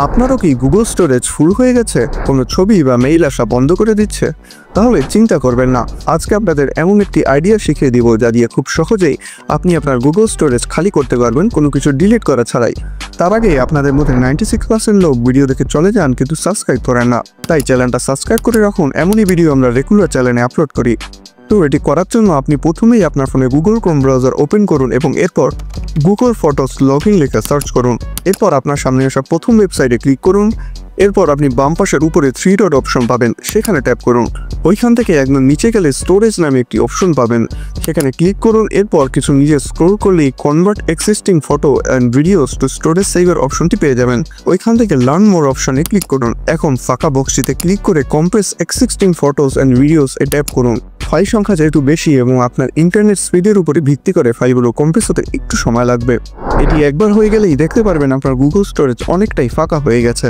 আপনারও কি Google storage full হয়ে গেছে, কোনো ছবি বা মেইল আসা বন্ধ করে দিচ্ছে? তাহলে চিন্তা করবেন না, আজকে আপনাদের এমন একটি আইডিয়া শিখিয়ে দিব যা দিয়ে খুব সহজেই আপনি আপনার গুগল স্টোরেজ খালি করতে পারবেন কোনো কিছু ডিলিট করা ছাড়াই। তার আগে আপনাদের মধ্যে 96% লোক ভিডিও দেখে চলে যান কিন্তু সাবস্ক্রাইব করেন না, তাই চ্যানেলটা সাবস্ক্রাইব করে রাখুন। এমনই ভিডিও আমরা রেগুলার চ্যানেলে আপলোড করি। তো এটি করার জন্য আপনি প্রথমেই আপনার ফোনে গুগল ক্রোম ব্রাউজার ওপেন করুন এবং এরপর গুগল ফটোস লগইন লিখে সার্চ করুন। এরপর আপনার সামনে আসা প্রথম ওয়েবসাইটে ক্লিক করুন। এরপর আপনি বাম পাশের উপরে 3 ডট অপশন পাবেন, সেখানে ট্যাপ করুন। ওইখান থেকে একদম নিচে গেলে স্টোরেজ নামে একটি অপশন পাবেন, সেখানে ক্লিক করুন। এরপর কিছু নিচে স্ক্রল করলেই convert existing photo and videos to storage saver অপশনটি পেয়ে যাবেন। ওইখান থেকে লার্ন মোর অপশনে ক্লিক করুন। এখন ফাঁকা বক্সটিতে ক্লিক করে compress existing photos and videos A tap করুন। ফাইল সংখ্যা যেহেতু বেশি এবং আপনার ইন্টারনেট স্পিডের উপরে ভিত্তি করে ফাইলগুলো কম্প্রেস হতে একটু সময় লাগবে। এটি একবার হয়ে গেলেই দেখতে পারবেন আপনার গুগল স্টোরেজ অনেকটাই ফাঁকা হয়ে গেছে।